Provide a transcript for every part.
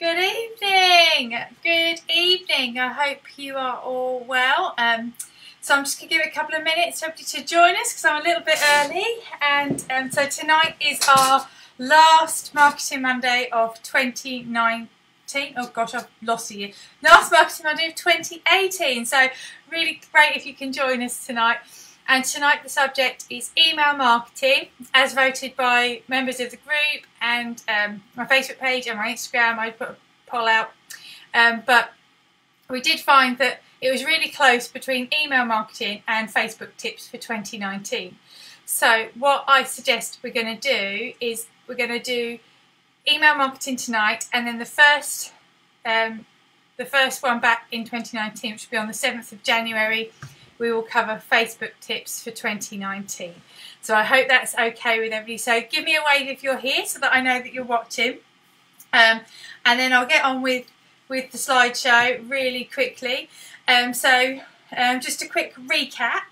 Good evening. Good evening. I hope you are all well. So I'm just going to give it a couple of minutes for everybody to join us because I'm a little bit early. And so tonight is our last Marketing Monday of 2019. Oh gosh, I've lost a year. Last Marketing Monday of 2018. So really great if you can join us tonight. And tonight the subject is email marketing as voted by members of the group and my Facebook page and my Instagram. I put a poll out. But we did find that it was really close between email marketing and Facebook tips for 2019. So what I suggest we're going to do is we're going to do email marketing tonight, and then the first one back in 2019, which will be on the 7th of January, we will cover Facebook tips for 2019. So I hope that's okay with everybody. So give me a wave if you're here so that I know that you're watching. And then I'll get on with the slideshow really quickly. Just a quick recap.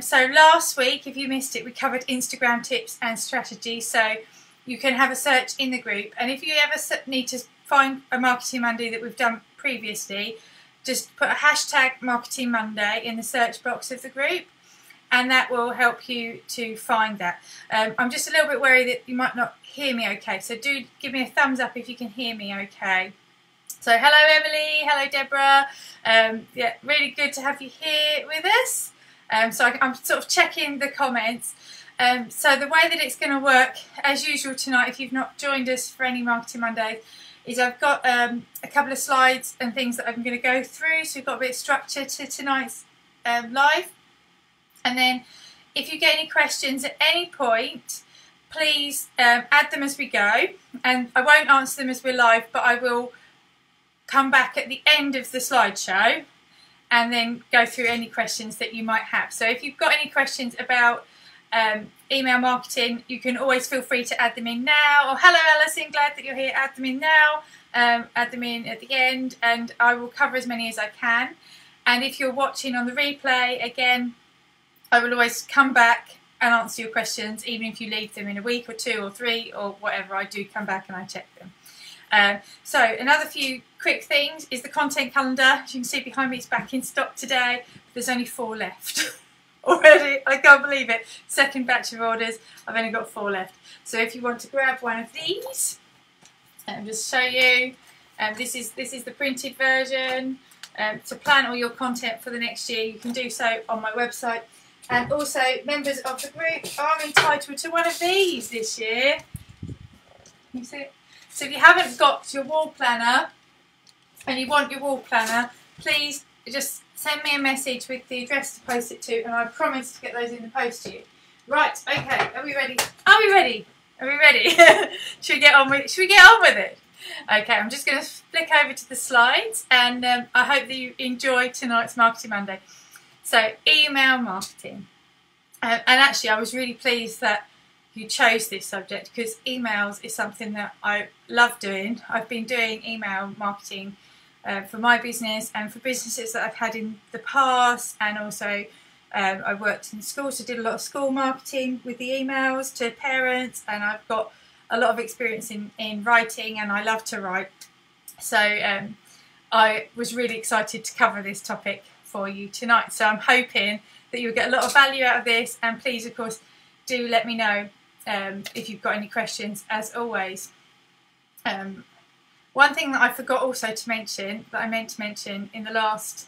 So last week, if you missed it, we covered Instagram tips and strategy. So you can have a search in the group. And if you ever need to find a Marketing Monday that we've done previously, just put a hashtag Marketing Monday in the search box of the group, and that will help you to find that. I'm just a little bit worried that you might not hear me okay, so do give me a thumbs up if you can hear me okay. So hello Emily, hello Deborah. Yeah, really good to have you here with us. So I'm sort of checking the comments. So the way that it's going to work, as usual tonight, if you've not joined us for any Marketing Mondays, is I've got a couple of slides and things that I'm going to go through, so we've got a bit of structure to tonight's live. And then if you get any questions at any point, please add them as we go, and I won't answer them as we're live, but I will come back at the end of the slideshow and then go through any questions that you might have. So if you've got any questions about email marketing, you can always feel free to add them in now. Or hello Alison, glad that you're here. Add them in now, add them in at the end, and I will cover as many as I can. And if you're watching on the replay, again, I will always come back and answer your questions, even if you leave them in a week or 2 or 3 or whatever. I do come back and I check them. So another few quick things is the content calendar. As you can see behind me, it's back in stock today. There's only 4 left. Already, I can't believe it. Second batch of orders, I've only got 4 left. So if you want to grab one of these, and just show you, this is the printed version. To plan all your content for the next year, you can do so on my website. And also, members of the group are entitled to one of these this year. Can you see it? So if you haven't got your wall planner and you want your wall planner, please just send me a message with the address to post it to, and I promise to get those in the post to you. Right, okay, are we ready? Are we ready? Are we ready? Should we get on with it? Okay, I'm just going to flick over to the slides, and I hope that you enjoy tonight's Marketing Monday. So, email marketing. And actually, I was really pleased that you chose this subject, because emails is something that I love doing. I've been doing email marketing for my business and for businesses that I've had in the past, and also I worked in schools, so did a lot of school marketing with the emails to parents, and I've got a lot of experience in writing, and I love to write. So I was really excited to cover this topic for you tonight. So I'm hoping that you'll get a lot of value out of this, and please of course do let me know if you've got any questions as always. One thing that I forgot also to mention, that I meant to mention in the last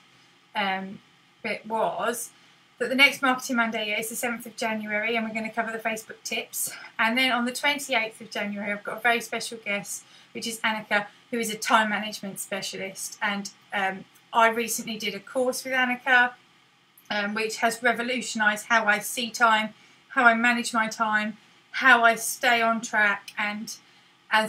bit, was that the next Marketing Monday is the 7th of January, and we're going to cover the Facebook tips. And then on the 28th of January, I've got a very special guest, which is Annika, who is a time management specialist. And I recently did a course with Annika, which has revolutionised how I see time, how I manage my time, how I stay on track, and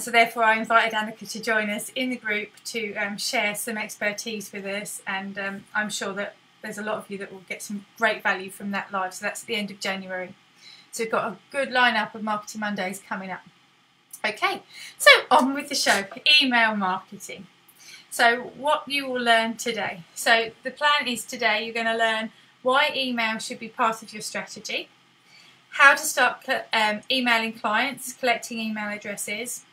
so therefore I invited Annika to join us in the group to share some expertise with us, and I'm sure that there's a lot of you that will get some great value from that live. So that's the end of January. So we've got a good lineup of Marketing Mondays coming up. Okay, so on with the show, email marketing. So what you will learn today. So the plan is today you're going to learn why email should be part of your strategy, how to start emailing clients, collecting email addresses,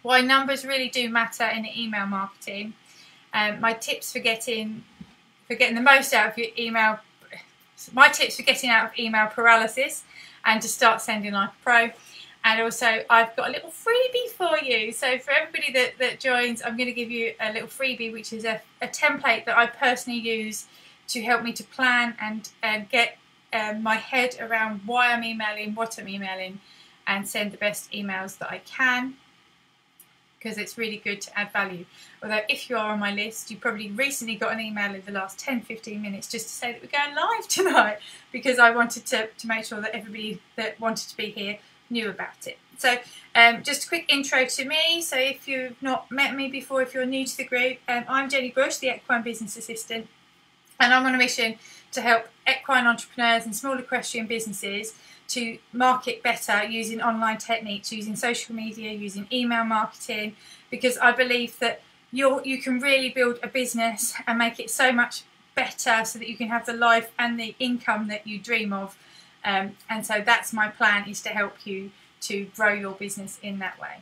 why numbers really do matter in email marketing. My tips for getting the most out of your email, my tips for getting out of email paralysis and to start sending like a pro. And also I've got a little freebie for you. So for everybody that joins, I'm going to give you a little freebie, which is a template that I personally use to help me to plan and get my head around why I'm emailing, what I'm emailing, and send the best emails that I can, because it's really good to add value. Although if you are on my list, you probably recently got an email in the last 10-15 minutes just to say that we're going live tonight, because I wanted to make sure that everybody that wanted to be here knew about it. So just a quick intro to me. So if you've not met me before, if you're new to the group, I'm Jenny Bush, the Equine Business Assistant, and I'm on a mission to help equine entrepreneurs and small equestrian businesses to market better using online techniques, using social media, using email marketing, because I believe that you can really build a business and make it so much better so that you can have the life and the income that you dream of. And so that's my plan, is to help you to grow your business in that way.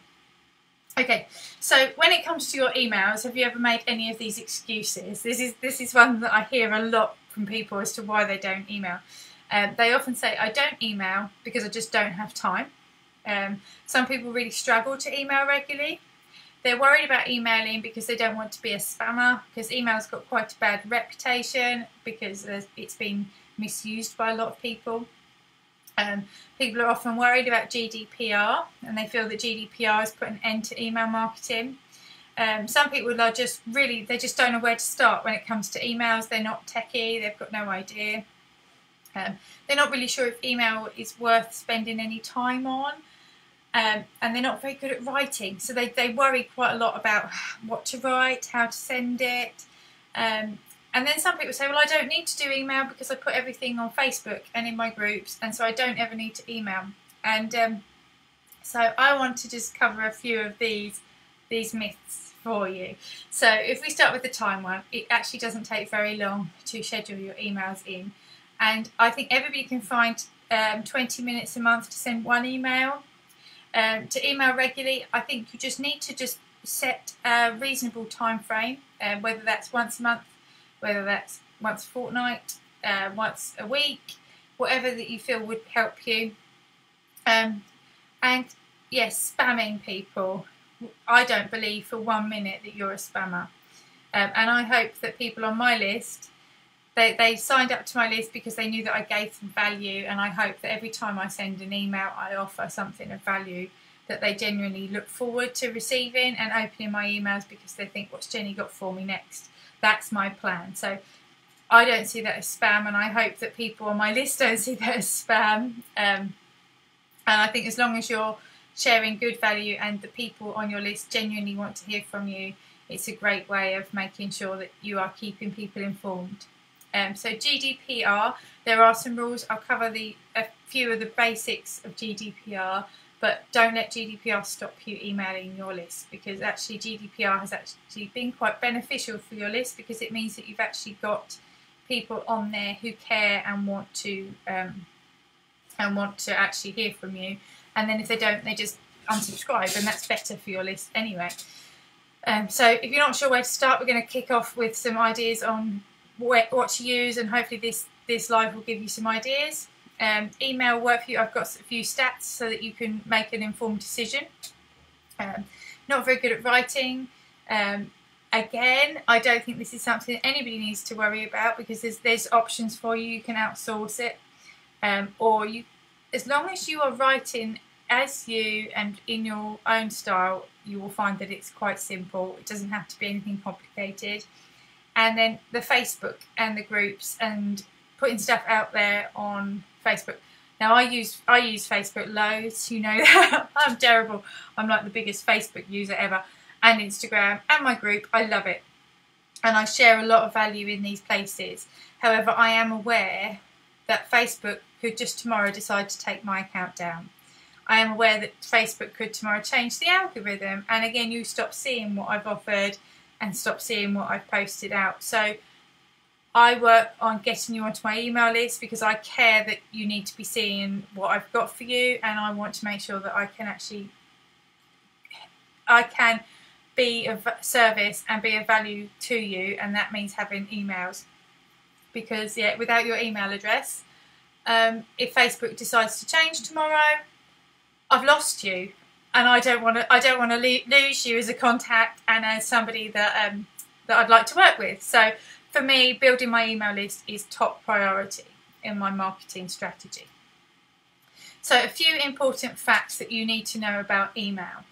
Okay, so when it comes to your emails, have you ever made any of these excuses? This is one that I hear a lot from people as to why they don't email. They often say, I don't email because I just don't have time. Some people really struggle to email regularly. They're worried about emailing because they don't want to be a spammer, because email's got quite a bad reputation because it's been misused by a lot of people. People are often worried about GDPR, and they feel that GDPR has put an end to email marketing. Some people are just they just don't know where to start when it comes to emails. They're not techie, they've got no idea. They're not really sure if email is worth spending any time on, and they're not very good at writing. So they worry quite a lot about what to write, how to send it. And then some people say, well, I don't need to do email because I put everything on Facebook and in my groups, and so I don't ever need to email. And so I want to just cover a few of these myths for you. So if we start with the time one, it actually doesn't take very long to schedule your emails in. And I think everybody can find 20 minutes a month to send one email. To email regularly, I think you just need to just set a reasonable time frame, whether that's once a month, whether that's once a fortnight, once a week, whatever that you feel would help you. And yes, spamming people. I don't believe for 1 minute that you're a spammer. And I hope that people on my list, they signed up to my list because they knew that I gave them value, and I hope that every time I send an email I offer something of value that they genuinely look forward to receiving and opening my emails, because they think, what's Jenny got for me next? That's my plan. So I don't see that as spam, and I hope that people on my list don't see that as spam. And I think as long as you're sharing good value and the people on your list genuinely want to hear from you, it's a great way of making sure that you are keeping people informed. So GDPR, there are some rules. I'll cover a few of the basics of GDPR, but don't let GDPR stop you emailing your list, because actually GDPR has actually been quite beneficial for your list, because it means that you've actually got people on there who care and want to actually hear from you. And then if they don't, they just unsubscribe, and that's better for your list anyway. So if you're not sure where to start, we're going to kick off with some ideas on what to use, and hopefully this live will give you some ideas. Email work for you. I've got a few stats so that you can make an informed decision. Not very good at writing. Again, I don't think this is something that anybody needs to worry about, because there's options for you. You can outsource it, or as long as you are writing as you and in your own style, you will find that it's quite simple. It doesn't have to be anything complicated. And then the Facebook and the groups and putting stuff out there on Facebook. Now I use Facebook loads, you know that. I'm terrible. I'm like the biggest Facebook user ever, and Instagram and my group. I love it, and I share a lot of value in these places. However, I am aware that Facebook could just tomorrow decide to take my account down. I am aware that Facebook could tomorrow change the algorithm, and again you stop seeing what I've offered and stop seeing what I've posted out. So I work on getting you onto my email list because I care that you need to be seeing what I've got for you, and I want to make sure that I can actually I can be of service and be of value to you, and that means having emails. Because yeah, without your email address, if Facebook decides to change tomorrow, I've lost you, and I don't want to lose you as a contact and as somebody that that I'd like to work with. So for me, building my email list is top priority in my marketing strategy. So a few important facts that you need to know about email.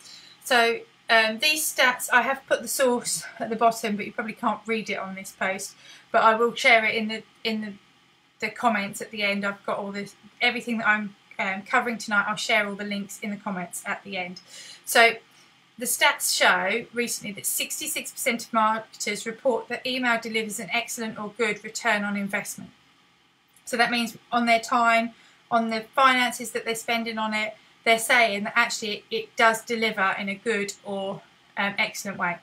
So these stats, I have put the source at the bottom, but you probably can't read it on this post, but I will share it in the comments at the end. I've got all this, everything that I'm covering tonight. I'll share all the links in the comments at the end. So the stats show recently that 66% of marketers report that email delivers an excellent or good return on investment. So that means on their time, on the finances that they're spending on it, they're saying that actually it does deliver in a good or excellent way.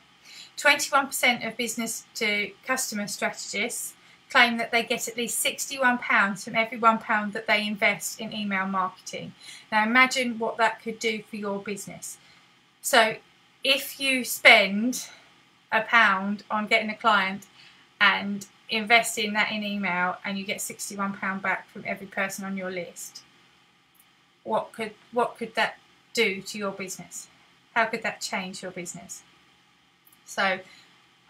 21% of business to customer strategists claim that they get at least £61 from every £1 that they invest in email marketing. Now imagine what that could do for your business. So if you spend £1 on getting a client and investing that in email, and you get £61 back from every person on your list, what could that do to your business? How could that change your business? So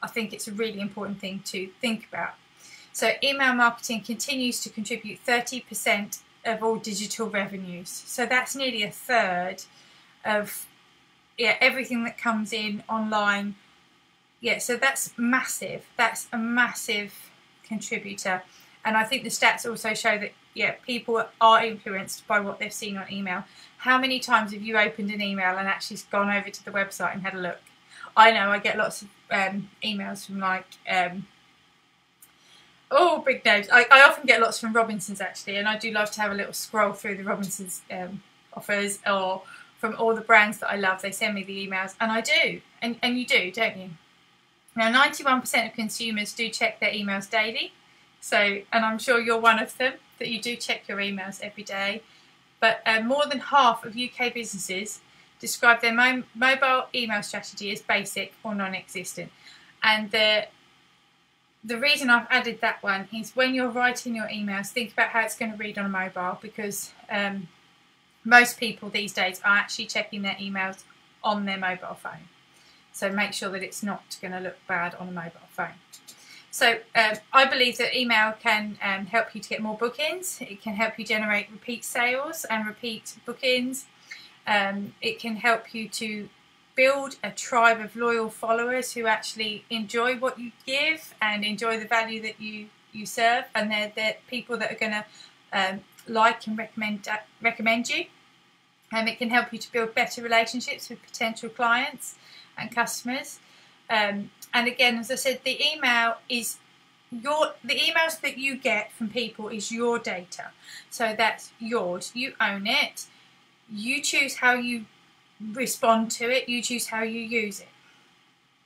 I think it's a really important thing to think about. So email marketing continues to contribute 30% of all digital revenues. So that's nearly a third of everything that comes in online. Yeah, so that's massive. That's a massive contributor. And I think the stats also show that people are influenced by what they've seen on email. How many times have you opened an email and actually gone over to the website and had a look? I know I get lots of emails from like big names. I often get lots from Robinsons actually, and I do love to have a little scroll through the Robinsons offers, or from all the brands that I love. They send me the emails, and I do, and you do, don't you? Now 91% of consumers do check their emails daily, so, and I'm sure you're one of them, that you do check your emails every day. But more than half of UK businesses describe their mobile email strategy as basic or non-existent. And the reason I've added that one is when you're writing your emails, think about how it's going to read on a mobile, because most people these days are actually checking their emails on their mobile phone. So make sure that it's not going to look bad on a mobile phone. So I believe that email can help you to get more bookings. It can help you generate repeat sales and repeat bookings. It can help you to build a tribe of loyal followers who actually enjoy what you give and enjoy the value that you serve, and they're people that are going to like and recommend you. It can help you to build better relationships with potential clients and customers. And again, as I said, the emails that you get from people is your data. So that's yours. You own it. You choose how you respond to it. You choose how you use it.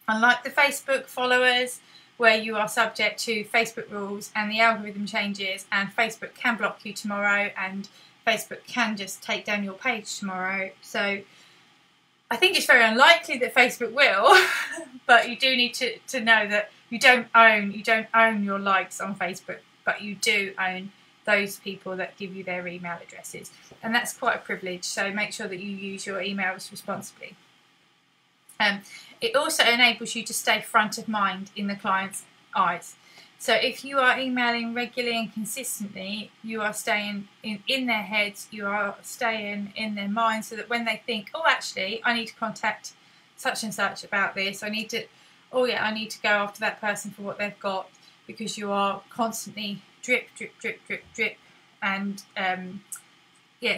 Unlike the Facebook followers, where you are subject to Facebook rules and the algorithm changes, and Facebook can block you tomorrow, and Facebook can just take down your page tomorrow. So I think it's very unlikely that Facebook will, but you do need to know that you don't own your likes on Facebook, but you do own those people that give you their email addresses, and that's quite a privilege. So make sure that you use your emails responsibly. It also enables you to stay front of mind in the client's eyes. So if you are emailing regularly and consistently, you are staying in their heads, you are staying in their minds, so that when they think, oh, actually, I need to contact such and such about this, I need to go after that person for what they've got, because you are constantly drip, and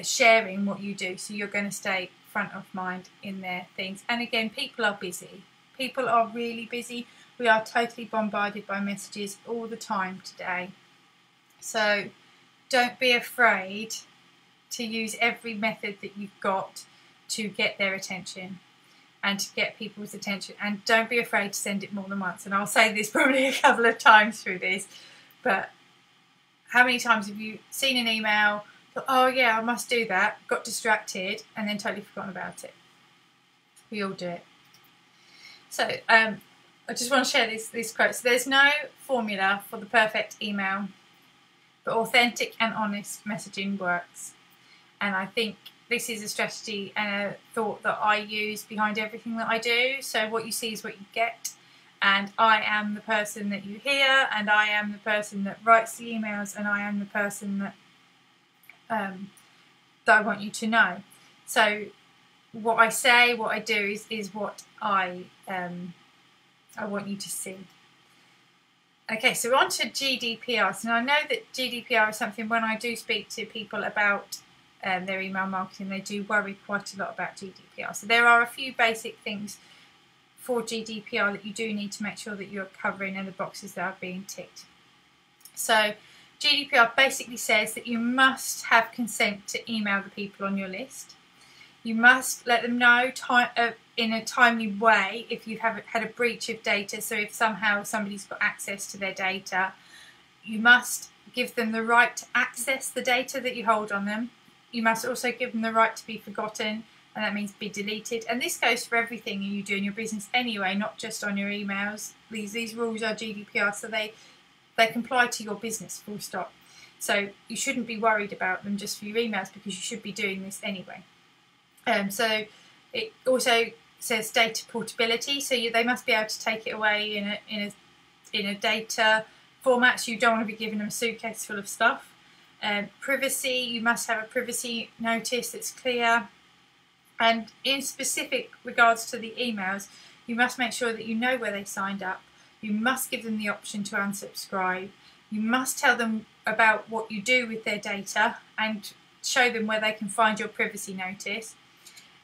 sharing what you do. So you're going to stay front of mind in their things. And again, people are busy. People are really busy. We are totally bombarded by messages all the time today. So don't be afraid to use every method that you've got to get their attention and to get people's attention. And don't be afraid to send it more than once. And I'll say this probably a couple of times through this, but how many times have you seen an email, thought, oh yeah, I must do that, got distracted, and then totally forgotten about it? We all do it. So I just want to share this quote. So there's no formula for the perfect email, but authentic and honest messaging works. And I think this is a strategy and a thought that I use behind everything that I do. So what you see is what you get. And I am the person that you hear, and I am the person that writes the emails, and I am the person that that I want you to know. So what I say, what I do is what I want you to see. Okay, so on to GDPR. So now I know that GDPR is something when I do speak to people about their email marketing, they do worry quite a lot about GDPR. So there are a few basic things for GDPR that you do need to make sure that you're covering and the boxes that are being ticked. So GDPR basically says that you must have consent to email the people on your list. You must let them know in a timely way if you have had a breach of data. So if somehow somebody's got access to their data, you must give them the right to access the data that you hold on them. You must also give them the right to be forgotten, and that means be deleted. And this goes for everything you do in your business anyway, not just on your emails. These rules are GDPR, so they comply to your business, full stop. So you shouldn't be worried about them just for your emails, because you should be doing this anyway. So it also says data portability, so they must be able to take it away in a data format, so you don't want to be giving them a suitcase full of stuff. Privacy, you must have a privacy notice that's clear. And in specific regards to the emails, you must make sure that you know where they signed up. You must give them the option to unsubscribe. You must tell them about what you do with their data and show them where they can find your privacy notice.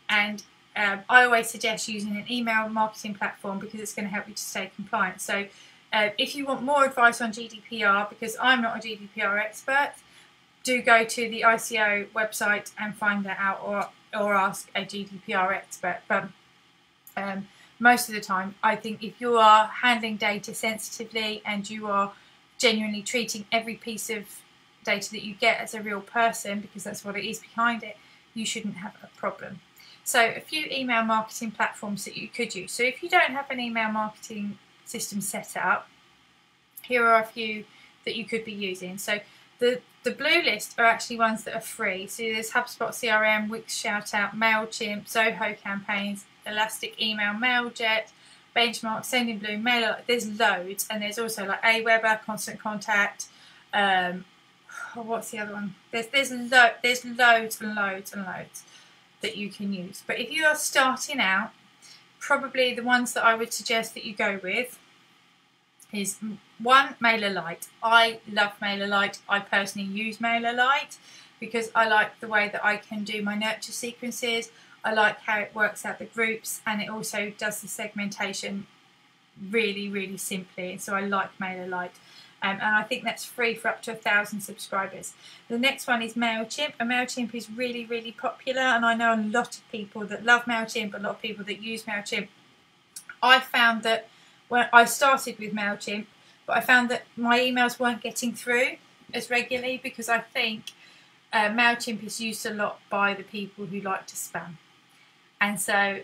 And I always suggest using an email marketing platform because it's going to help you to stay compliant. So if you want more advice on GDPR, because I'm not a GDPR expert, do go to the ICO website and find that out, or ask a GDPR expert. But most of the time, I think if you are handling data sensitively and you are genuinely treating every piece of data that you get as a real person, because that's what it is behind it, you shouldn't have a problem. So a few email marketing platforms that you could use. So if you don't have an email marketing system set up, here are a few that you could be using. So the blue list are actually ones that are free. So there's HubSpot CRM, Wix Shoutout, MailChimp, Zoho Campaigns, Elastic Email, MailJet, Benchmark, Sendinblue, Mailer. There's loads, and there's also like Aweber, Constant Contact. What's the other one? There's loads and loads and loads that you can use. But if you are starting out, probably the ones that I would suggest that you go with is one, MailerLite. I love MailerLite. I personally use MailerLite because I like the way that I can do my nurture sequences. I like how it works out the groups, and it also does the segmentation really, really simply. And so I like MailerLite. And I think that's free for up to 1,000 subscribers. The next one is MailChimp, and MailChimp is really, really popular, and I know a lot of people that love MailChimp, a lot of people that use MailChimp. I found that when I started with MailChimp, but I found that my emails weren't getting through as regularly because I think MailChimp is used a lot by the people who like to spam. And so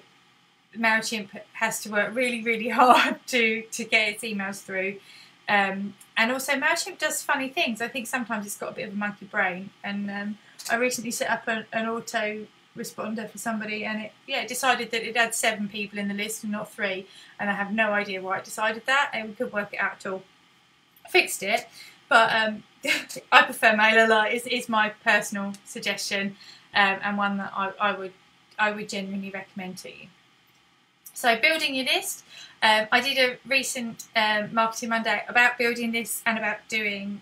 MailChimp has to work really, really hard to get its emails through. And also MailChimp does funny things. I think sometimes it's got a bit of a monkey brain. And I recently set up an auto responder for somebody, and it decided that it had 7 people in the list and not 3. And I have no idea why it decided that, and we couldn't work it out at all. I fixed it, but I prefer MailerLite. Is my personal suggestion, and one that I would genuinely recommend to you. So building your list, I did a recent Marketing Monday about building lists and about doing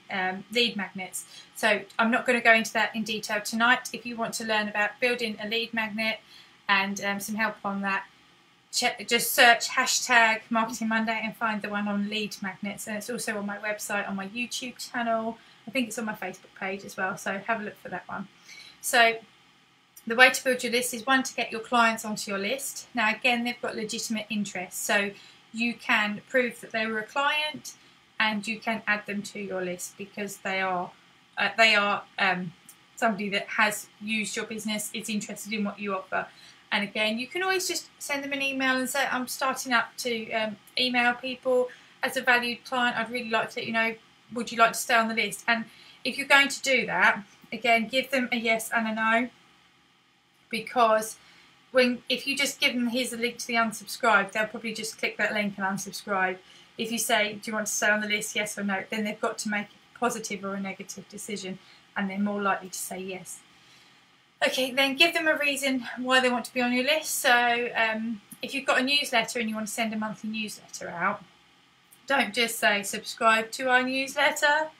lead magnets. So I'm not going to go into that in detail tonight. If you want to learn about building a lead magnet and some help on that, just search hashtag Marketing Monday and find the one on lead magnets. And it's also on my website, on my YouTube channel. I think it's on my Facebook page as well. So have a look for that one. So the way to build your list is, one, to get your clients onto your list. Now again, they've got legitimate interest, so you can prove that they were a client and you can add them to your list because they are somebody that has used your business, is interested in what you offer, And again, you can always just send them an email and say, I'm starting up to email people as a valued client. I'd really like to let you know, would you like to stay on the list? And if you're going to do that, again, give them a yes and a no, because if you just give them, here's the link to the unsubscribe, they'll probably just click that link and unsubscribe. If you say, do you want to stay on the list, yes or no, then they've got to make a positive or a negative decision, and they're more likely to say yes. Okay, then give them a reason why they want to be on your list. So if you've got a newsletter and you want to send a monthly newsletter out, don't just say subscribe to our newsletter,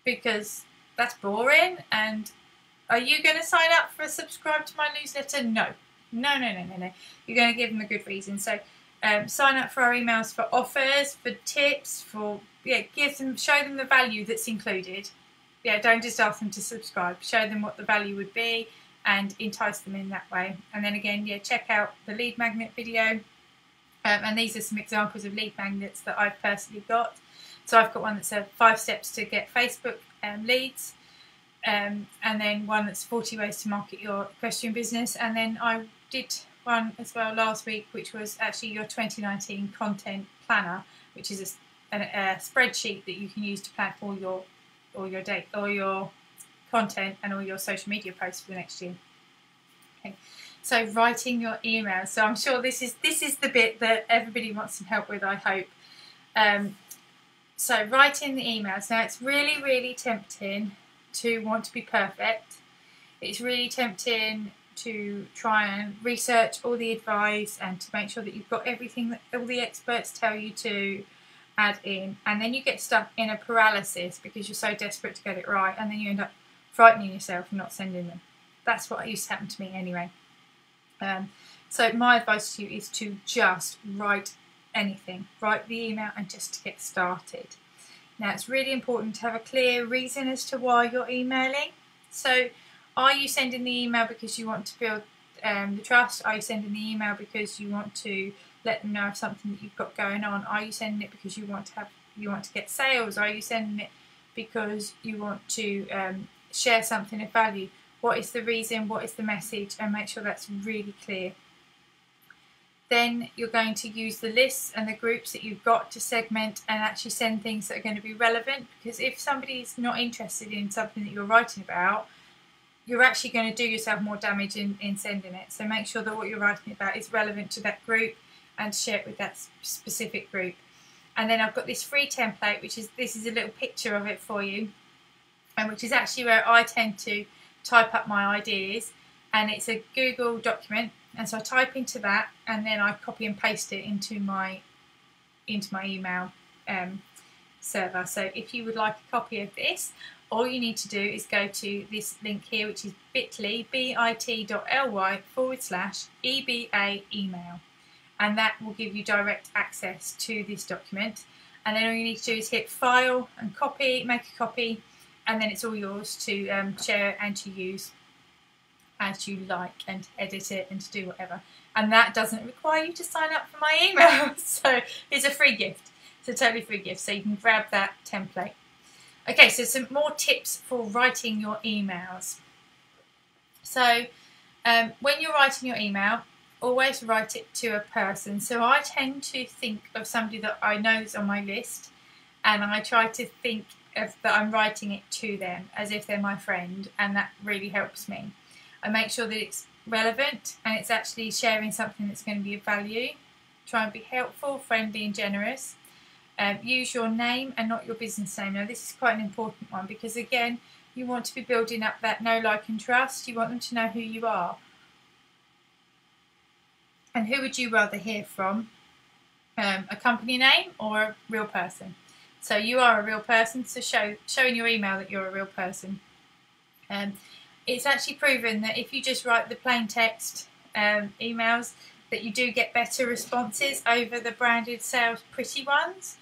because that's boring. And are you going to sign up for a subscribe to my newsletter? No. No. You're going to give them a good reason. So sign up for our emails for offers, for tips, for show them the value that's included. Yeah, don't just ask them to subscribe. Show them what the value would be and entice them in that way. And then again, check out the lead magnet video. And these are some examples of lead magnets that I've personally got. So I've got one that's 5 steps to get Facebook leads. And then one that's 40 ways to market your equestrian business. And then I did one as well last week, which was actually your 2019 content planner, which is a spreadsheet that you can use to plan all your content and all your social media posts for the next year. Okay, so writing your emails. So I'm sure this is the bit that everybody wants some help with, I hope. So writing the emails. Now it's really, really tempting to want to be perfect. It's really tempting to try and research all the advice and to make sure that you've got everything that all the experts tell you to add in, and then you get stuck in a paralysis because you're so desperate to get it right, and then you end up frightening yourself and not sending them. That's what used to happen to me anyway. So my advice to you is to just write anything. Write the email and just to get started. Now it's really important to have a clear reason as to why you're emailing. So are you sending the email because you want to build the trust? Are you sending the email because you want to let them know of something that you've got going on? Are you sending it because you want to get sales? Are you sending it because you want to share something of value? What is the reason? What is the message? And make sure that's really clear. Then you're going to use the lists and the groups that you've got to segment and actually send things that are going to be relevant, because if somebody's not interested in something that you're writing about, you're actually going to do yourself more damage in sending it. So make sure that what you're writing about is relevant to that group and share it with that specific group. And then I've got this free template, this is a little picture of it for you, and which is actually where I tend to type up my ideas, and it's a Google document, and so I type into that and then I copy and paste it into my email server. So if you would like a copy of this, all you need to do is go to this link here, which is bit.ly/EBA email, and that will give you direct access to this document. And then all you need to do is hit file and copy, make a copy, and then it's all yours to share and to use as you like, and to edit it and to do whatever. And that doesn't require you to sign up for my email. So it's a free gift. It's a totally free gift. So you can grab that template. Okay, so some more tips for writing your emails. So when you're writing your email, always write it to a person. So I tend to think of somebody that I know is on my list, and I try to think of that I'm writing it to them as if they're my friend, and that really helps me. I make sure that it's relevant and it's actually sharing something that's going to be of value. Try and be helpful, friendly and generous. Use your name and not your business name. Now this is quite an important one, because again, you want to be building up that know, like and trust. You want them to know who you are. And who would you rather hear from? A company name or a real person? So you are a real person, so show in your email that you're a real person. It's actually proven that if you just write the plain text emails, that you do get better responses over the branded sales pretty ones.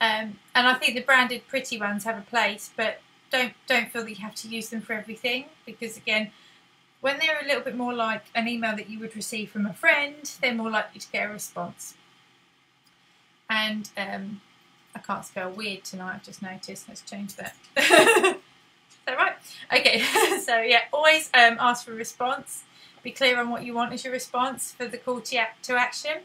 And I think the branded pretty ones have a place, but don't feel that you have to use them for everything, because again, when they're a little bit more like an email that you would receive from a friend, they're more likely to get a response. And I can't spell weird tonight, I've just noticed. Let's change that. Is that right? Okay, so yeah, always ask for a response. be clear on what you want as your response for the call to action.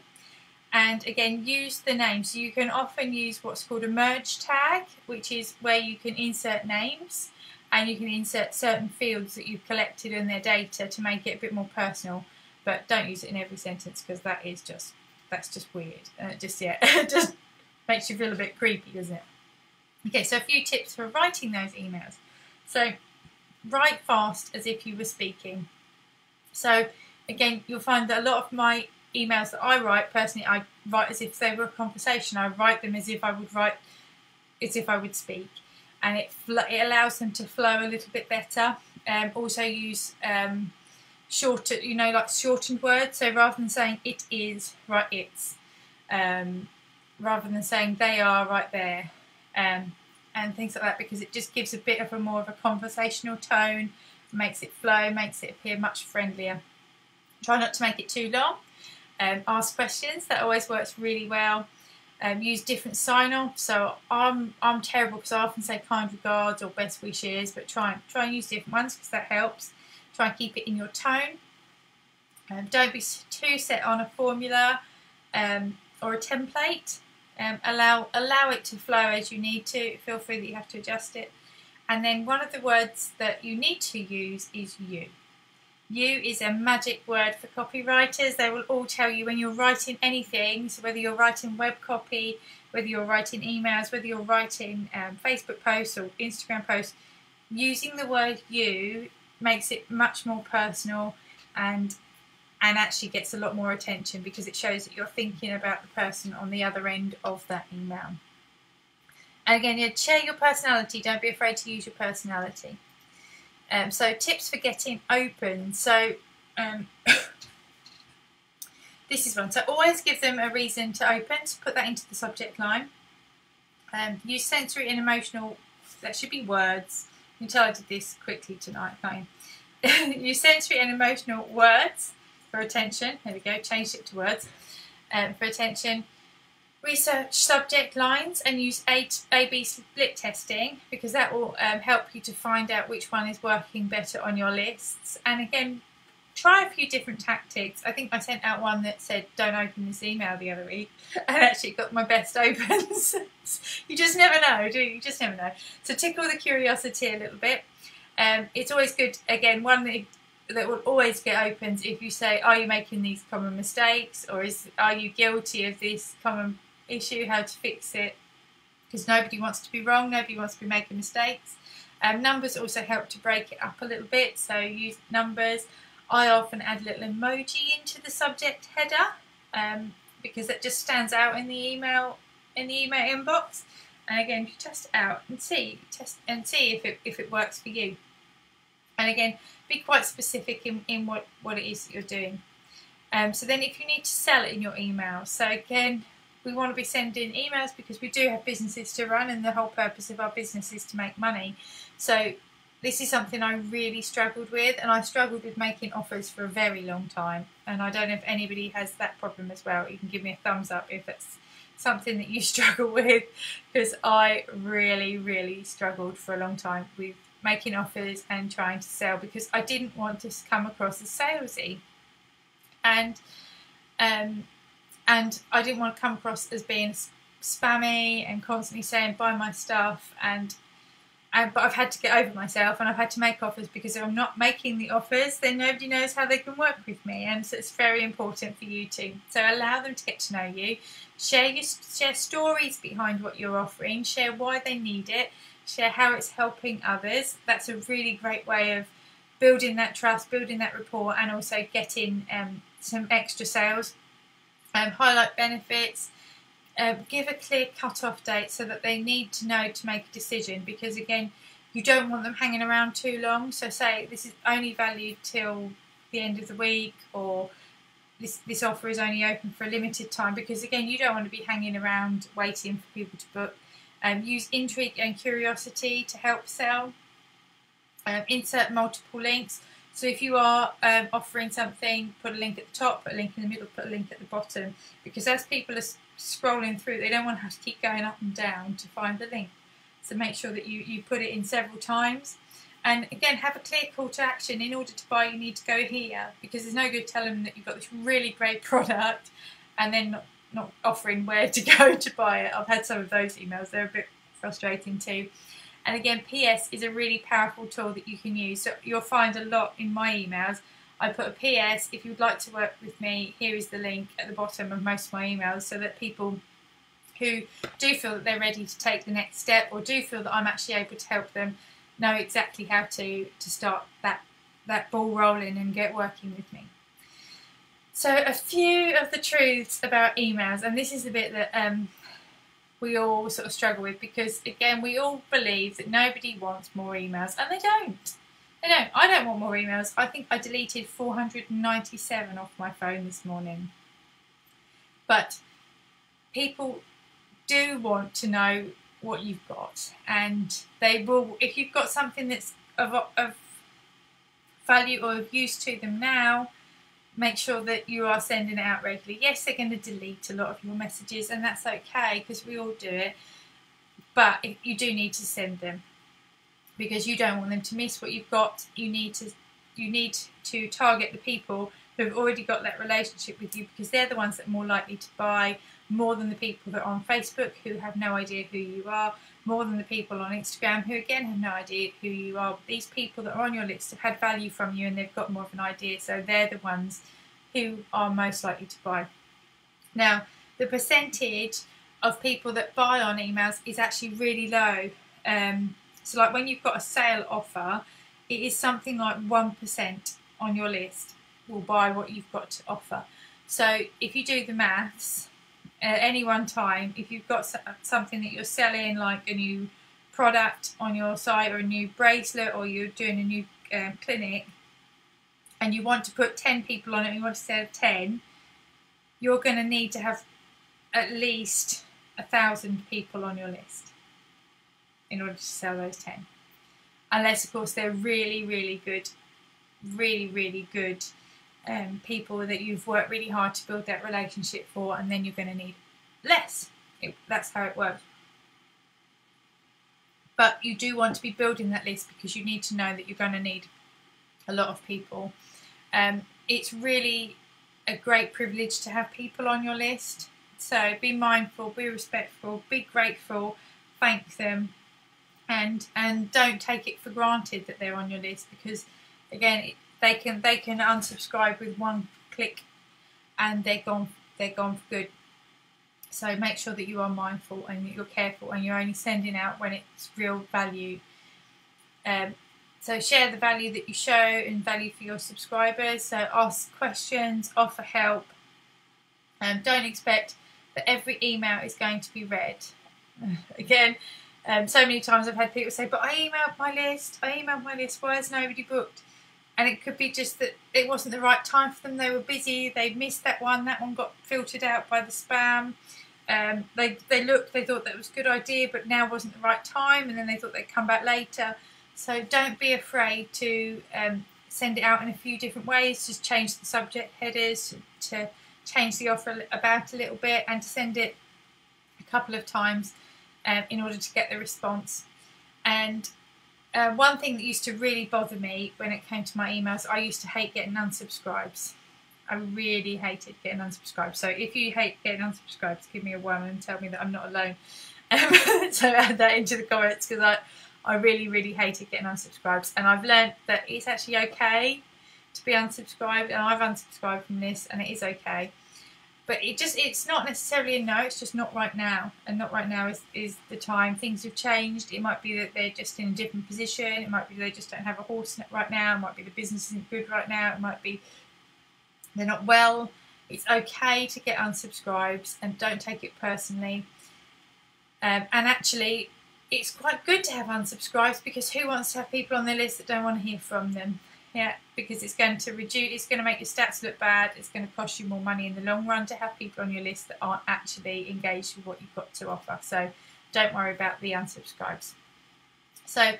And again, use the name. So you can often use what's called a merge tag, which is where you can insert names and you can insert certain fields that you've collected in their data to make it a bit more personal. But don't use it in every sentence, because that's just weird. It just makes you feel a bit creepy, doesn't it? Okay, so a few tips for writing those emails. So write fast as if you were speaking. So again, you'll find that a lot of my emails that I write, personally, I write as if they were a conversation. I write them as if I would speak, and it allows them to flow a little bit better. Also use shorter, like shortened words. So rather than saying it is, write it's. Rather than saying they are, right there, and things like that, because it just gives a bit of a more of a conversational tone, makes it flow, makes it appear much friendlier. Try not to make it too long. Ask questions, that always works really well. Use different sign-offs. So I'm terrible because I often say kind regards or best wishes, but try and use different ones because that helps. Try and keep it in your tone. Don't be too set on a formula or a template. Allow it to flow as you need to. Feel free that you have to adjust it. And then one of the words that you need to use is you. You is a magic word for copywriters. They will all tell you when you're writing anything, so whether you're writing web copy, whether you're writing emails, whether you're writing Facebook posts or Instagram posts, using the word you makes it much more personal and actually gets a lot more attention, because it shows that you're thinking about the person on the other end of that email. And again, share your personality. Don't be afraid to use your personality. So tips for getting open. So this is one. So always give them a reason to open. So put that into the subject line. Use sensory and emotional. That should be words. You can tell I did this quickly tonight, can't you? Use sensory and emotional words for attention. There we go. Changed it to words. For attention. Research subject lines and use A/B split testing, because that will help you to find out which one is working better on your lists. And again, try a few different tactics. I think I sent out one that said don't open this email the other week, and actually got my best opens. You just never know, do you? You just never know. So tickle the curiosity a little bit. It's always good, again, one that will always get opens if you say, are you making these common mistakes, or are you guilty of this common issue, how to fix it, because nobody wants to be wrong, nobody wants to be making mistakes. Numbers also help to break it up a little bit, so use numbers. I often add a little emoji into the subject header because it just stands out in the email inbox. And again, you test it out and see if it works for you. And again, be quite specific in what it is that you're doing. So then if you need to sell it in your email, so again, we want to be sending emails because we do have businesses to run, and the whole purpose of our business is to make money. So this is something I really struggled with, and I struggled with making offers for a very long time. And I don't know if anybody has that problem as well. You can give me a thumbs up if it's something that you struggle with, because I really, really struggled for a long time with making offers and trying to sell, because I didn't want to come across as salesy. And I didn't want to come across as being spammy and constantly saying buy my stuff, but I've had to get over myself, and I've had to make offers, because if I'm not making the offers, then nobody knows how they can work with me. And so it's very important for you too. So allow them to get to know you. Share stories behind what you're offering. Share why they need it. Share how it's helping others. That's a really great way of building that trust, building that rapport, and also getting some extra sales. Highlight benefits. Give a clear cut-off date so that they need to know to make a decision, because again, you don't want them hanging around too long. So say this is only valued till the end of the week, or this offer is only open for a limited time, because again, you don't want to be hanging around waiting for people to book. Use intrigue and curiosity to help sell. Insert multiple links. So if you are offering something, put a link at the top, put a link in the middle, put a link at the bottom, because as people are scrolling through, they don't want to have to keep going up and down to find the link. So make sure that you put it in several times. And again, have a clear call to action. In order to buy, you need to go here, because there's no good telling them that you've got this really great product and then not offering where to go to buy it. I've had some of those emails. They're a bit frustrating too. And again, PS is a really powerful tool that you can use. So you'll find a lot in my emails. I put a PS, if you'd like to work with me, here is the link at the bottom of most of my emails, so that people who do feel that they're ready to take the next step, or do feel that I'm actually able to help them, know exactly how to start that ball rolling and get working with me. So a few of the truths about emails, and this is the bit that we all sort of struggle with, because again, we all believe that nobody wants more emails, and they don't. I don't want more emails. I think I deleted 497 off my phone this morning. But people do want to know what you've got, and they will, if you've got something that's of value or of use to them now, make sure that you are sending it out regularly. Yes, they're going to delete a lot of your messages, and that's okay, because we all do it, but you do need to send them, because you don't want them to miss what you've got. You need to target the people who have already got that relationship with you, because they're the ones that are more likely to buy, more than the people that are on Facebook who have no idea who you are, more than the people on Instagram who again have no idea who you are. These people that are on your list have had value from you, and they've got more of an idea, so they're the ones who are most likely to buy. Now, the percentage of people that buy on emails is actually really low. So like when you've got a sale offer, it is something like 1% on your list will buy what you've got to offer. So if you do the maths, at any one time, if you've got something that you're selling, like a new product on your site, or a new bracelet, or you're doing a new clinic, and you want to put 10 people on it, and you want to sell 10, you're going to need to have at least 1,000 people on your list in order to sell those 10. Unless, of course, they're really, really good, really good people that you've worked really hard to build that relationship for, and then you're going to need less. That's how it works. But you do want to be building that list, because you need to know that you're going to need a lot of people. It's really a great privilege to have people on your list. So be mindful, be respectful, be grateful, thank them, and don't take it for granted that they're on your list, because again, they can unsubscribe with one click, and they're gone for good. So make sure that you are mindful and that you're careful, and you're only sending out when it's real value. So share the value that you show, and value for your subscribers. So ask questions, offer help, and don't expect that every email is going to be read. Again, so many times I've had people say, but I emailed my list, why has nobody booked? And it could be just that it wasn't the right time for them, they were busy, they missed that one got filtered out by the spam. They looked, they thought that was a good idea, but now wasn't the right time, and then they thought they'd come back later. So don't be afraid to send it out in a few different ways. Just change the subject headers, to change the offer about a little bit, and to send it a couple of times in order to get the response. And one thing that used to really bother me when it came to my emails, I used to hate getting unsubscribes. I really hated getting unsubscribed. So if you hate getting unsubscribed, give me a 1 and tell me that I'm not alone. So add that into the comments, because I really hated getting unsubscribes, and I've learned that it's actually okay to be unsubscribed, and I've unsubscribed from this, and it is okay. But it's not necessarily a no, it's just not right now, and not right now is the time. Things have changed. It might be that they're just in a different position, it might be they just don't have a horse right now, it might be the business isn't good right now, it might be they're not well. It's okay to get unsubscribes, and don't take it personally. And actually, it's quite good to have unsubscribes, because who wants to have people on their list that don't want to hear from them? Yeah, because it's going to make your stats look bad. It's going to cost you more money in the long run to have people on your list that aren't actually engaged with what you've got to offer. So don't worry about the unsubscribes. So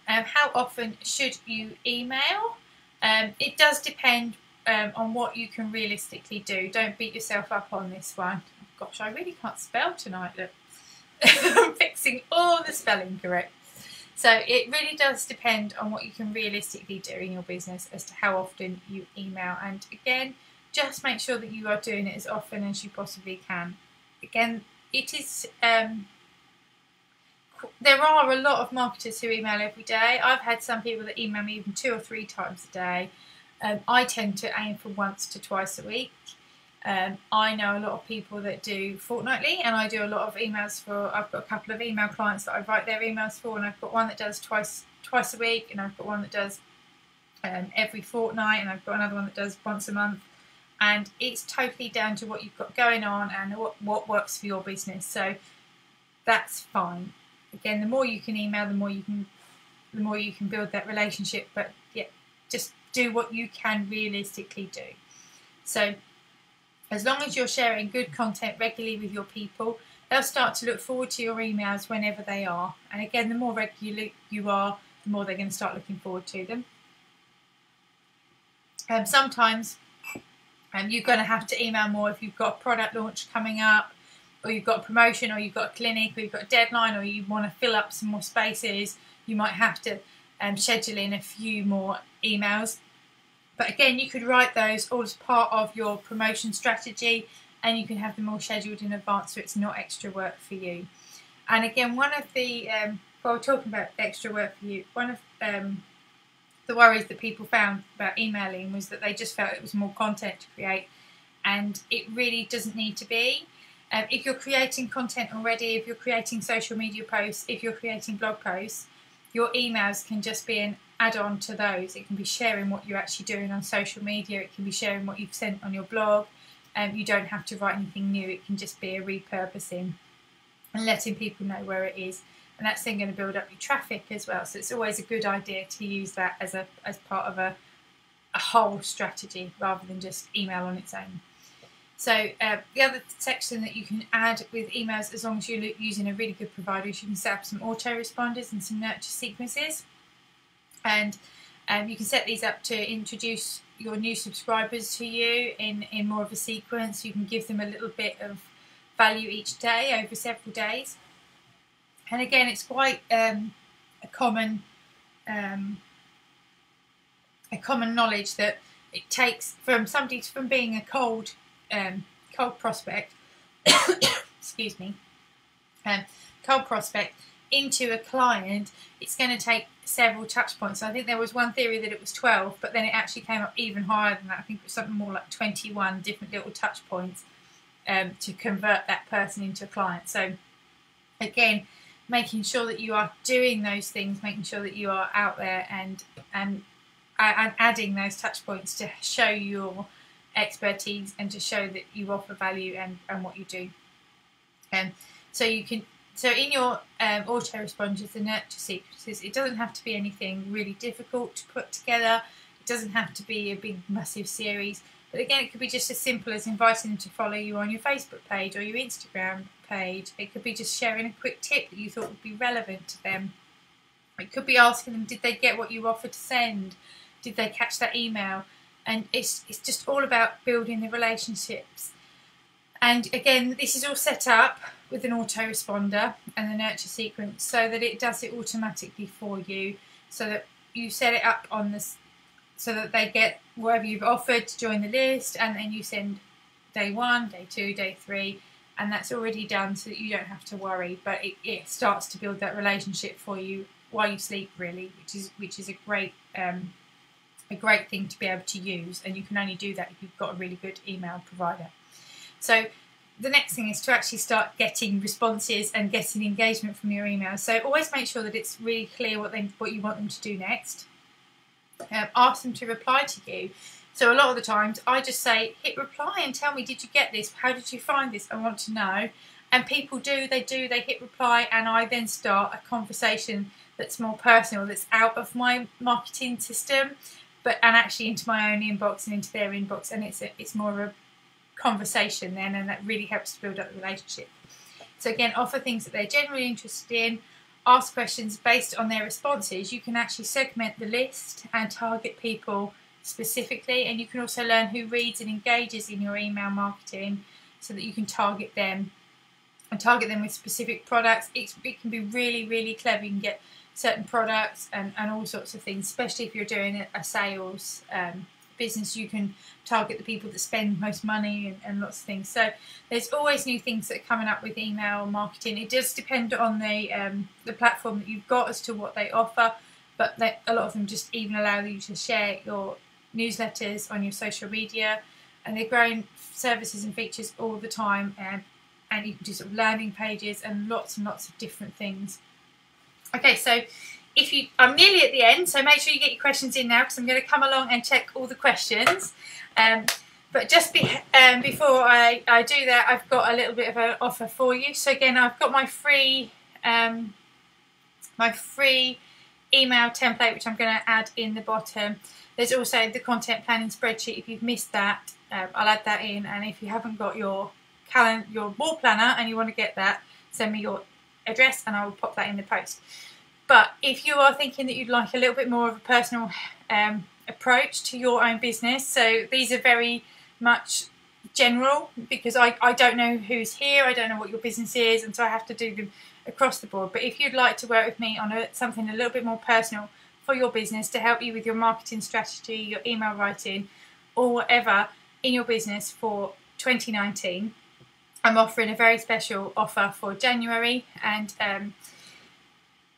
how often should you email? It does depend on what you can realistically do. Don't beat yourself up on this one. Oh, gosh, I really can't spell tonight, look. I'm fixing all the spelling correct. So it really does depend on what you can realistically do in your business as to how often you email. And again, just make sure that you are doing it as often as you possibly can. Again, it is there are a lot of marketers who email every day. I've had some people that email me even 2 or 3 times a day. I tend to aim for once to twice a week. I know a lot of people that do fortnightly, and I do a lot of emails for. I've got a couple of email clients that I write their emails for, and I've got one that does twice a week, and I've got one that does every fortnight, and I've got another one that does once a month. And it's totally down to what you've got going on and what works for your business. So that's fine. Again, the more you can email, the more you can build that relationship. But yeah, just do what you can realistically do. So as long as you're sharing good content regularly with your people, they'll start to look forward to your emails whenever they are. And again, the more regular you are, the more they're going to start looking forward to them. Sometimes you're going to have to email more if you've got a product launch coming up, or you've got a promotion, or you've got a clinic, or you've got a deadline, or you want to fill up some more spaces. You might have to schedule in a few more emails. But again, you could write those all as part of your promotion strategy, and you can have them all scheduled in advance so it's not extra work for you. And again, one of the, while we're talking about extra work for you, one of the worries that people found about emailing was that they just felt it was more content to create, and it really doesn't need to be. If you're creating content already, if you're creating social media posts, if you're creating blog posts, your emails can just be an add-on to those. It can be sharing what you're actually doing on social media. It can be sharing what you've sent on your blog. You don't have to write anything new. It can just be a repurposing and letting people know where it is. And that's then going to build up your traffic as well. So it's always a good idea to use that as part of a whole strategy rather than just email on its own. So the other section that you can add with emails, as long as you're using a really good provider, is you can set up some autoresponders and some nurture sequences. And you can set these up to introduce your new subscribers to you in more of a sequence. You can give them a little bit of value each day over several days. And again, it's quite a common knowledge that it takes from being a cold prospect, excuse me, cold prospect into a client. It's going to take several touch points. So I think there was one theory that it was 12, but then it actually came up even higher than that. I think it was something more like 21 different little touch points to convert that person into a client. So again, making sure that you are doing those things, making sure that you are out there and adding those touch points to show your expertise and to show that you offer value and what you do. So in your autoresponders, the nurture sequences, it doesn't have to be anything really difficult to put together. It doesn't have to be a big massive series, but again, it could be just as simple as inviting them to follow you on your Facebook page or your Instagram page. It could be just sharing a quick tip that you thought would be relevant to them. It could be asking them, did they get what you offered to send? Did they catch that email? And it's just all about building the relationships. And again, this is all set up with an autoresponder and the nurture sequence so that it does it automatically for you, so that you set it up on this, so that they get whatever you've offered to join the list, and then you send day 1, day 2, day 3, and that's already done so that you don't have to worry. But it starts to build that relationship for you while you sleep, really, which is a great thing to be able to use, and you can only do that if you've got a really good email provider. So the next thing is to actually start getting responses and getting engagement from your emails. So always make sure that it's really clear what you want them to do next. Ask them to reply to you. So a lot of the times I just say, hit reply and tell me, did you get this? How did you find this? I want to know. And people they hit reply, and I then start a conversation that's more personal, that's out of my marketing system, and actually into my own inbox and into their inbox, and it's more of a conversation then, and that really helps to build up the relationship. So again, offer things that they're generally interested in, ask questions based on their responses. You can actually segment the list and target people specifically, and you can also learn who reads and engages in your email marketing so that you can target them and target them with specific products. It can be really, really clever. You can get certain products and all sorts of things, especially if you're doing a sales business. You can target the people that spend most money and lots of things. So there's always new things that are coming up with email marketing. It does depend on the platform that you've got as to what they offer, but a lot of them just even allow you to share your newsletters on your social media, and they're growing services and features all the time, and you can do sort of landing pages and lots of different things. Okay, so I'm nearly at the end, so make sure you get your questions in now, because I'm going to come along and check all the questions. But just before I do that, I've got a little bit of an offer for you. So again, I've got my free email template, which I'm going to add in the bottom. There's also the content planning spreadsheet. If you've missed that, I'll add that in. And if you haven't got your wall planner and you want to get that, send me your address and I will pop that in the post. But if you are thinking that you'd like a little bit more of a personal approach to your own business, so these are very much general, because I don't know who's here, I don't know what your business is, and so I have to do them across the board. But if you'd like to work with me on something a little bit more personal for your business, to help you with your marketing strategy, your email writing, or whatever in your business for 2019, I'm offering a very special offer for January. And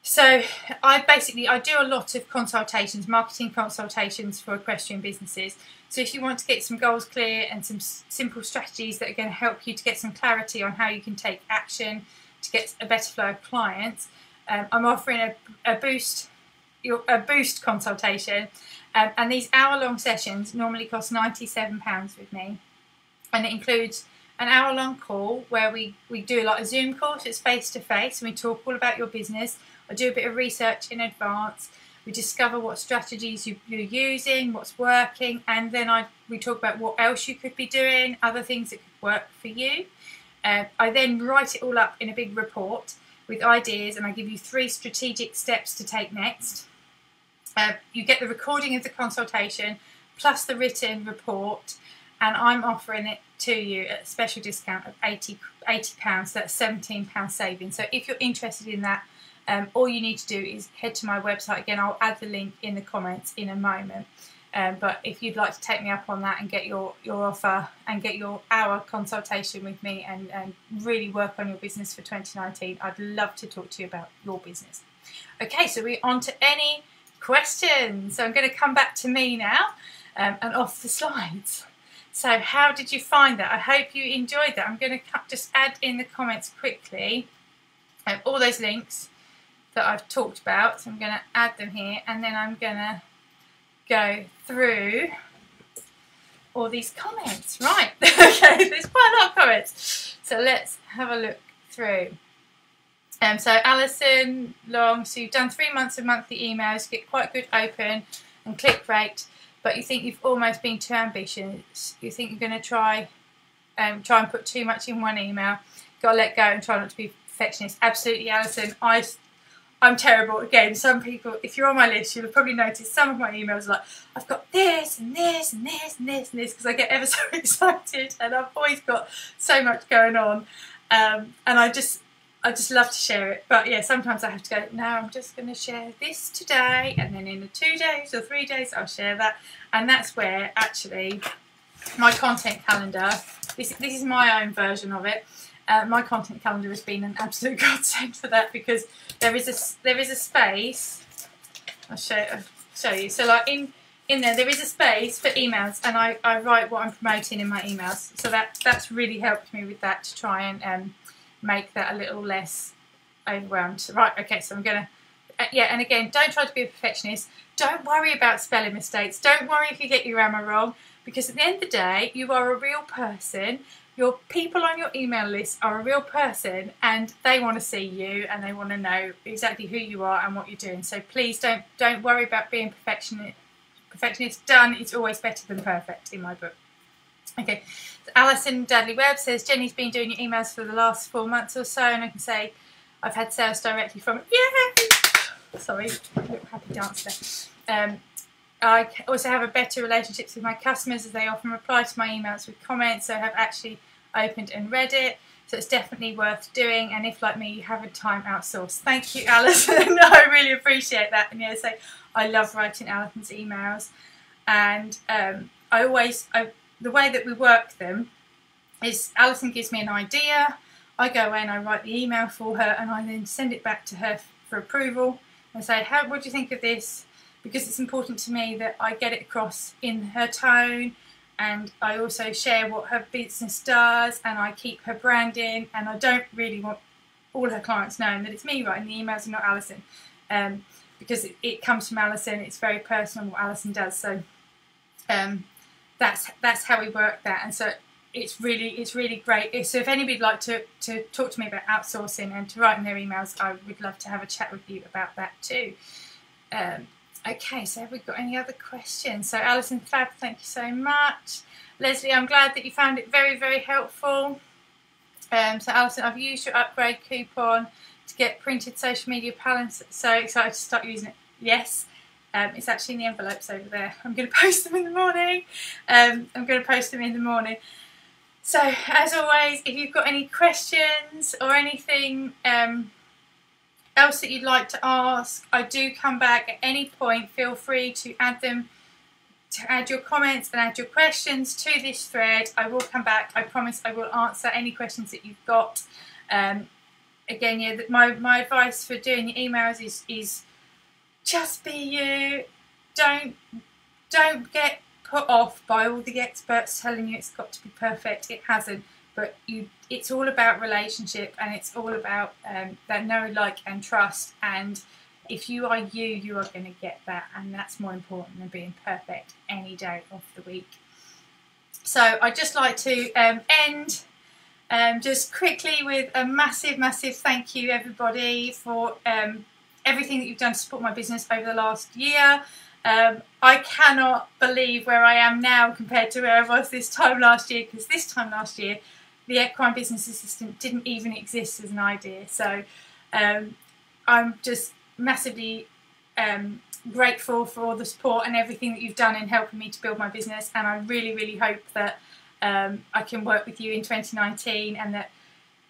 so I do a lot of consultations, marketing consultations for equestrian businesses. So if you want to get some goals clear and some simple strategies that are going to help you to get some clarity on how you can take action to get a better flow of clients, I'm offering a boost consultation, and these hour-long sessions normally cost £97 with me, and it includes an hour-long call where we do like a Zoom call, so it's face-to-face, and we talk all about your business. I do a bit of research in advance. We discover what strategies you're using, what's working, and then we talk about what else you could be doing, other things that could work for you. I then write it all up in a big report with ideas, and I give you 3 strategic steps to take next. You get the recording of the consultation plus the written report, and I'm offering it to you at a special discount of £80. That's £17 saving. So if you're interested in that, all you need to do is head to my website. Again, I'll add the link in the comments in a moment. But if you'd like to take me up on that and get your offer and get your hour consultation with me and really work on your business for 2019, I'd love to talk to you about your business. Okay, so we're on to any questions. So I'm going to come back to me now and off the slides. So how did you find that? I hope you enjoyed that. I'm going to just add in the comments quickly all those links that I've talked about. So I'm going to add them here, and then I'm going to go through all these comments. Right, okay, there's quite a lot of comments. So let's have a look through. So Alison Long, so you've done 3 months of monthly emails, get quite good open and click rate, but you think you've almost been too ambitious. You think you're going to try and put too much in one email. Got to let go and try not to be perfectionist. Absolutely, Alison. I'm terrible. Again, some people, if you're on my list, you'll have probably noticed some of my emails are like, I've got this and this and this and this and this, because I get ever so excited and I've always got so much going on, and I just love to share it. But yeah, sometimes I have to go, no, I'm just going to share this today, and then in the 2 days or 3 days I'll share that. And that's where actually my content calendar, this is my own version of it. My content calendar has been an absolute godsend for that, because there is a space. I'll show you. So like in there is a space for emails, and I write what I'm promoting in my emails. So that's really helped me with that, to try and make that a little less overwhelmed. Right, okay, so I'm gonna yeah, and again, don't try to be a perfectionist. Don't worry about spelling mistakes. Don't worry if you get your grammar wrong, because at the end of the day, you are a real person. Your people on your email list are a real person, and they want to see you, and they want to know exactly who you are and what you're doing. So please don't worry about being perfectionist. Done is always better than perfect in my book. Okay, so Alison Dudley Webb says, Jenny's been doing your emails for the last 4 months or so, and I can say I've had sales directly from it. Yay! Sorry, little happy dance there. I also have a better relationships with my customers, as they often reply to my emails with comments, so I have actually opened and read it. So it's definitely worth doing, and if like me you have a time, outsource. Thank you, Alison. I really appreciate that. And yeah, so I love writing Alison's emails, and the way that we work them is Alison gives me an idea, I go away and I write the email for her, and I then send it back to her for approval and say, what do you think of this? Because it's important to me that I get it across in her tone, and I also share what her business does, and I keep her branding, and I don't really want all her clients knowing that it's me writing the emails and not Alison, because it comes from Alison. It's very personal what Alison does, so that's how we work that. And so it's really great. So if anybody'd like to talk to me about outsourcing and to write in their emails, I would love to have a chat with you about that too. Okay, so have we got any other questions? So Alison, fab, thank you so much. Leslie, I'm glad that you found it very, very helpful. So Alison, I've used your upgrade coupon to get printed social media pallets. So excited to start using it. Yes, it's actually in the envelopes over there. I'm going to post them in the morning. So as always, if you've got any questions or anything else that you'd like to ask, I do come back at any point. Feel free to add your comments and add your questions to this thread. I will come back. I promise I will answer any questions that you've got. Again, yeah, my advice for doing your emails is just be you. Don't get put off by all the experts telling you it's got to be perfect. It hasn't. But it's all about relationship, and it's all about that know, like, and trust. And if you are you, you are going to get that, and that's more important than being perfect any day of the week. So I'd just like to end just quickly with a massive, massive thank you, everybody, for everything that you've done to support my business over the last year. I cannot believe where I am now compared to where I was this time last year, because this time last year the Equine Business Assistant didn't even exist as an idea. So I'm just massively grateful for all the support and everything that you've done in helping me to build my business, and I really, really hope that I can work with you in 2019, and that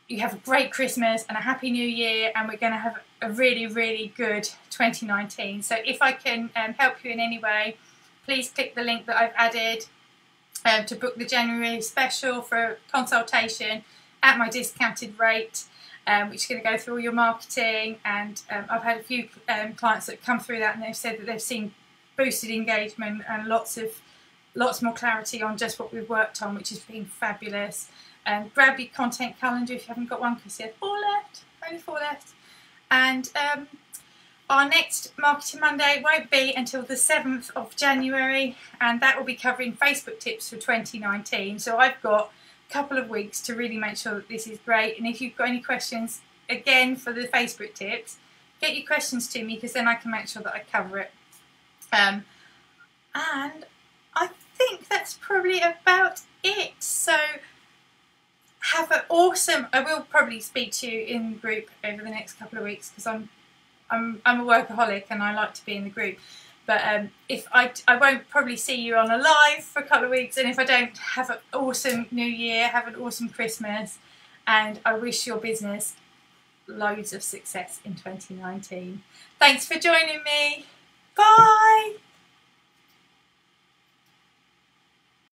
you have a great Christmas and a happy new year, and we're going to have a really, really good 2019. So if I can help you in any way, please click the link that I've added to book the January special for a consultation at my discounted rate, which is going to go through all your marketing. And I've had a few clients that come through that, and they've said that they've seen boosted engagement and lots more clarity on just what we've worked on, which has been fabulous. Grab your content calendar if you haven't got one, because you have 4 left, only 4 left. And our next Marketing Monday won't be until the 7th of January, and that will be covering Facebook tips for 2019. So I've got a couple of weeks to really make sure that this is great. And if you've got any questions, again, for the Facebook tips, get your questions to me, because then I can make sure that I cover it. And I think that's probably about it. So have an awesome, I will probably speak to you in the group over the next couple of weeks, because I'm a workaholic and I like to be in the group. But if I won't probably see you on a live for a couple of weeks, and if I don't, have an awesome new year, have an awesome Christmas, and I wish your business loads of success in 2019. Thanks for joining me. Bye.